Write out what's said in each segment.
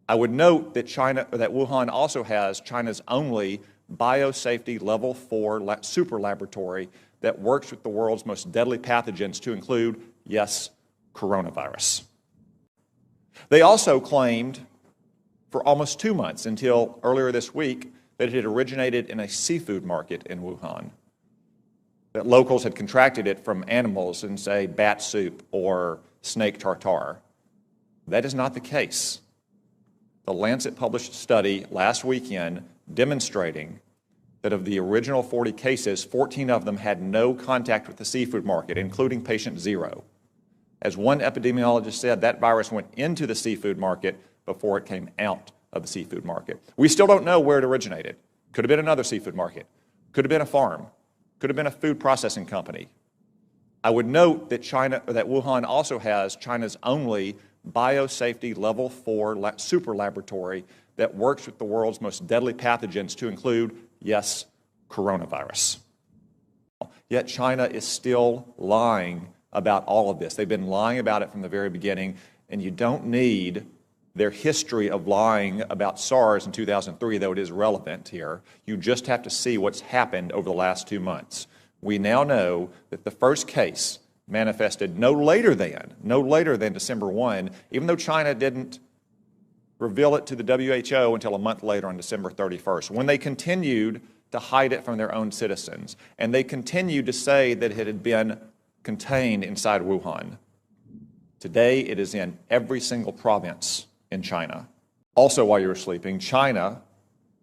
I would note that Wuhan also has China's only biosafety level 4 super laboratory that works with the world's most deadly pathogens, to include, yes, coronavirus. They also claimed for almost 2 months, until earlier this week, that it had originated in a seafood market in Wuhan, that locals had contracted it from animals in, say, bat soup or snake tartare. That is not the case. The Lancet published a study last weekend demonstrating that of the original 40 cases, 14 of them had no contact with the seafood market, including patient 0. As one epidemiologist said, that virus went into the seafood market before it came out of the seafood market. We still don't know where it originated. Could have been another seafood market. Could have been a farm. Could have been a food processing company. I would note that Wuhan also has China's only biosafety level 4 super laboratory that works with the world's most deadly pathogens, to include, yes, coronavirus. Yet China is still lying about all of this. They've been lying about it from the very beginning, and you don't need their history of lying about SARS in 2003, though it is relevant here. You just have to see what's happened over the last 2 months. We now know that the first case manifested no later than December 1, even though China didn't reveal it to the WHO until a month later on December 31st, when they continued to hide it from their own citizens, and they continued to say that it had been contained inside Wuhan. Today, it is in every single province in China. Also, while you were sleeping, China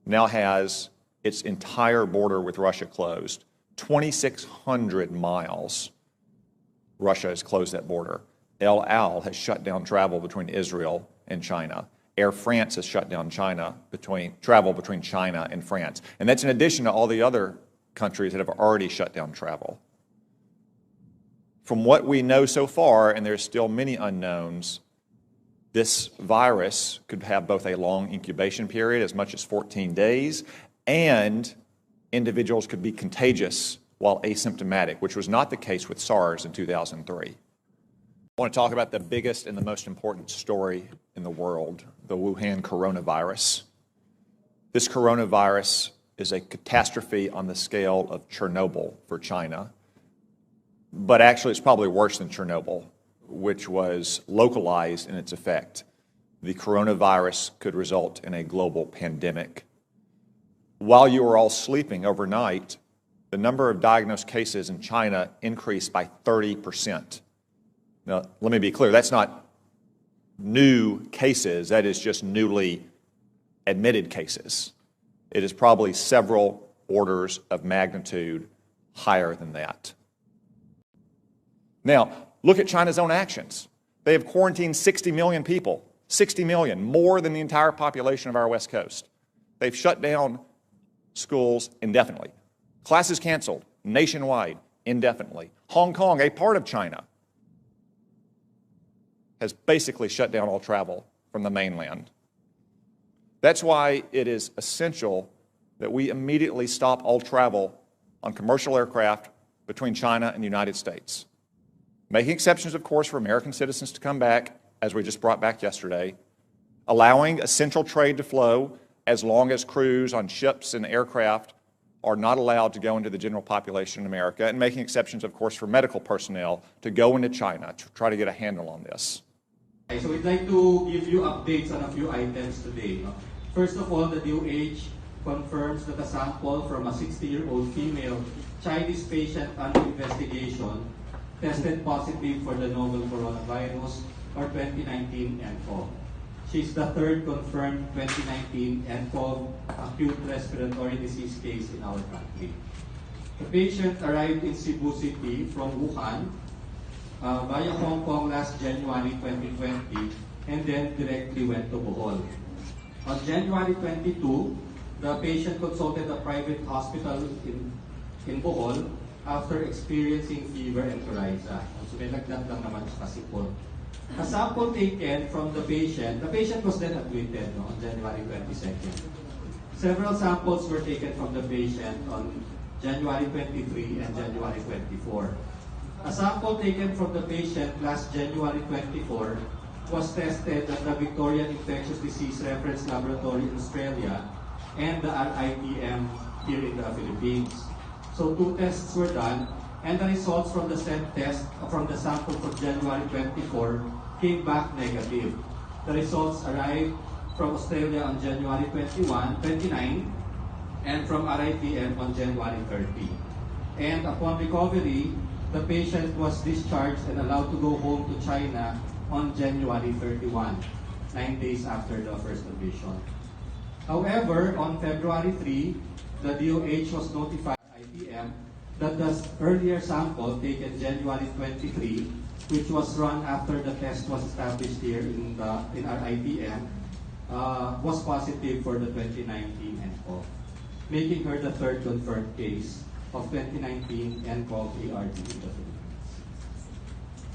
now has its entire border with Russia closed. 2,600 miles. Russia has closed that border. El Al has shut down travel between Israel and China. Air France has shut down travel between China and France. And that's in addition to all the other countries that have already shut down travel. From what we know so far, and there's still many unknowns, this virus could have both a long incubation period, as much as 14 days, and individuals could be contagious while asymptomatic, which was not the case with SARS in 2003. I want to talk about the biggest and the most important story in the world, the Wuhan coronavirus. This coronavirus is a catastrophe on the scale of Chernobyl for China, but actually it's probably worse than Chernobyl, which was localized in its effect. The coronavirus could result in a global pandemic. While you were all sleeping overnight, the number of diagnosed cases in China increased by 30%. Now, let me be clear, that's not new cases, that is just newly admitted cases. It is probably several orders of magnitude higher than that. Now, look at China's own actions. They have quarantined 60 million people, 60 million, more than the entire population of our West Coast. They've shut down schools indefinitely. Classes canceled nationwide indefinitely. Hong Kong, a part of China, has basically shut down all travel from the mainland. That's why it is essential that we immediately stop all travel on commercial aircraft between China and the United States. Making exceptions, of course, for American citizens to come back, as we just brought back yesterday, allowing essential trade to flow as long as crews on ships and aircraft are not allowed to go into the general population in America, and making exceptions, of course, for medical personnel to go into China to try to get a handle on this. So we'd like to give you updates on a few items today. First of all, the DOH confirms that a sample from a 60-year-old female Chinese patient under investigation tested positive for the novel coronavirus or 2019 NCoV. She's the third confirmed 2019 NCoV acute respiratory disease case in our country. The patient arrived in Cebu City from Wuhan via Hong Kong last January 2020 and then directly went to Bohol. On January 22, the patient consulted a private hospital in Bohol after experiencing fever and coryza. So may lagnat lang naman siya kasi po. A sample taken from the patient was then admitted on January 22nd. Several samples were taken from the patient on January 23 and January 24. A sample taken from the patient last January 24 was tested at the Victorian Infectious Disease Reference Laboratory in Australia and the RITM here in the Philippines. So 2 tests were done, and the results from the said test from the sample for January 24 came back negative. The results arrived from Australia on January 29, and from RITM on January 30. And upon recovery, the patient was discharged and allowed to go home to China on January 31, 9 days after the first admission. However, on February 3, the DOH was notified ITM that the earlier sample taken January 23, which was run after the test was established here in our ITM, was positive for the 2019 NCoV, making her the 3rd confirmed case of 2019 NCoV ARD in the Philippines.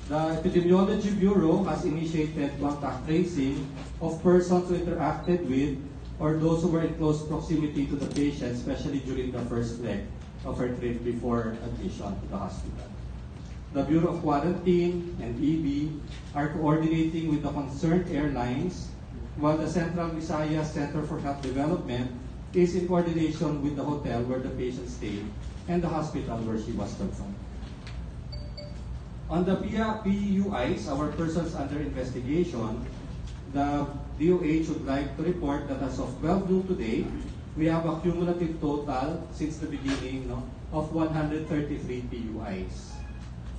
The Epidemiology Bureau has initiated contact tracing of persons who interacted with or those who were in close proximity to the patient, especially during the first leg of her trip before admission to the hospital. The Bureau of Quarantine and EB are coordinating with the concerned airlines, while the Central Visayas Center for Health Development is in coordination with the hotel where the patient stayed and the hospital where she was confirmed. On the PUIs, our persons under investigation, the DOH would like to report that as of 12 noon today, we have a cumulative total since the beginning of 133 PUIs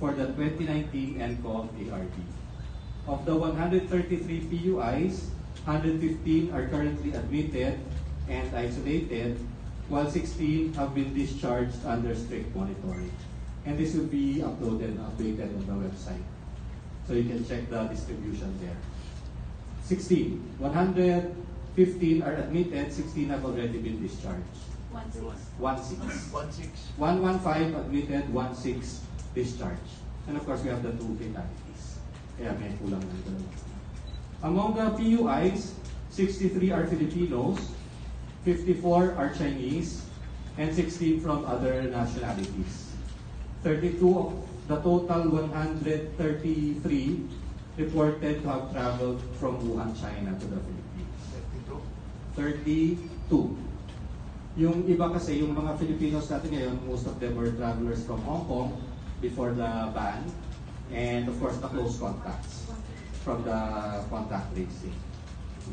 for the 2019 NCoV ARD. Of the 133 PUIs, 115 are currently admitted and isolated, while 16 have been discharged under strict monitoring. And this will be uploaded and updated on the website. So you can check the distribution there. 115 are admitted, 16 have already been discharged. 115 admitted, 16 discharged. And of course, we have the 2 fatalities. Kaya may kulang ng dalawa. Among the PUIs, 63 are Filipinos, 54 are Chinese, and 16 from other nationalities. 32 of the total 133 reported to have traveled from Wuhan, China to the Philippines. 32. Yung iba kasi, yung mga Filipinos natin ngayon, most of them were travelers from Hong Kong before the ban, and of course the close contacts from the contact tracing.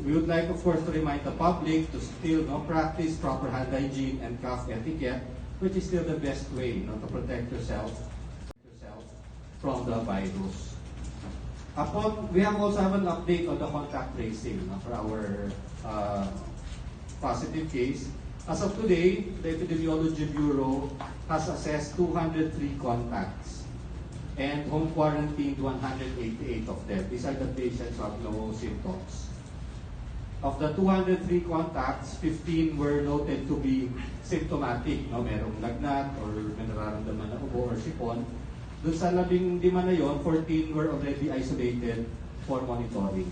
We would like, of course, to remind the public to still practice proper hand hygiene and cough etiquette, which is still the best way to protect yourself from the virus. We also have an update on the contact tracing for our positive case. As of today, the Epidemiology Bureau has assessed 203 contacts and home quarantined 188 of them. These are the patients who have no symptoms. Of the 203 contacts, 15 were noted to be symptomatic. Merong lagnat or may nararamdaman na ubo or sipon. Doon sa 15 na yon, 14 were already isolated for monitoring.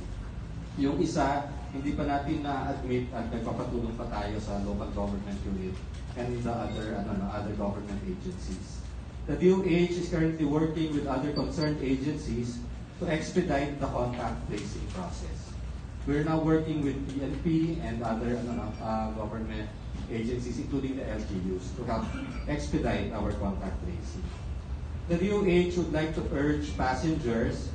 Yung isa, hindi pa natin na-admit at nagpapatulong pa tayo sa local government unit and the other government agencies. The DOH is currently working with other concerned agencies to expedite the contact tracing process. We're now working with PNP and other government agencies, including the LGUs, to help expedite our contact tracing. The DOH would like to urge passengers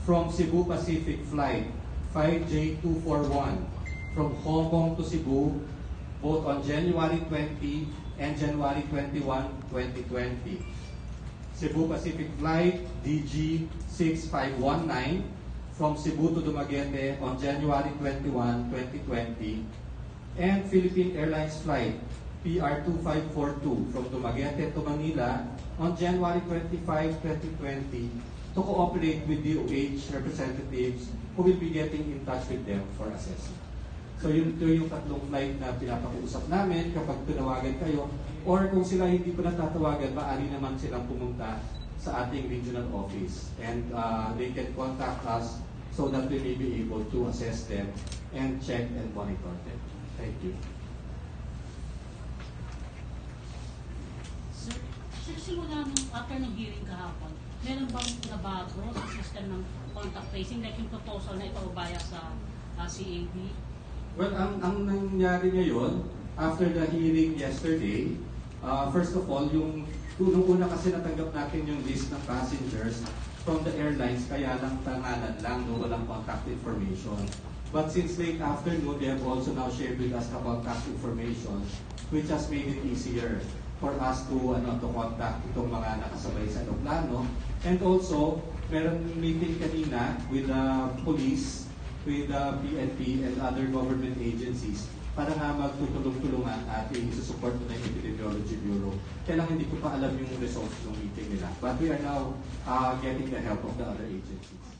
from Cebu Pacific Flight 5J241 from Hong Kong to Cebu, both on January 20 and January 21, 2020. Cebu Pacific Flight DG6519 from Cebu to Dumaguete on January 21, 2020, and Philippine Airlines Flight PR2542 from Dumaguete to Manila on January 25, 2020 to cooperate with DOH representatives who will be getting in touch with them for assessment. So yun yung tatlong flight na pinapakiusap namin kapag tinawagan kayo, or kung sila hindi pa natatawagan, maaari naman silang pumunta sa ating regional office, and they can contact us so that we may be able to assess them and check and monitor them. Thank you. Sir, simula nung after ng hearing kahapon, meron bang nabago sa system ng contact tracing, like yung proposal na ipaubaya sa CAV? Well, ang nangyari ngayon, after the hearing yesterday, first of all, nung una kasi natanggap natin yung list ng passengers from the airlines, kaya lang pangalan lang, no, walang contact information. But since late afternoon, they have also now shared with us the contact information, which has made it easier for us to contact itong mga nakasabay sa aeroplano. And also, meron meeting kanina with the police, with the PNP and other government agencies para nga magtutulong-tulungan at isusupport na yung Epidemiology Bureau. Kaya lang hindi ko pa alam yung results ng meeting nila. But we are now getting the help of the other agencies.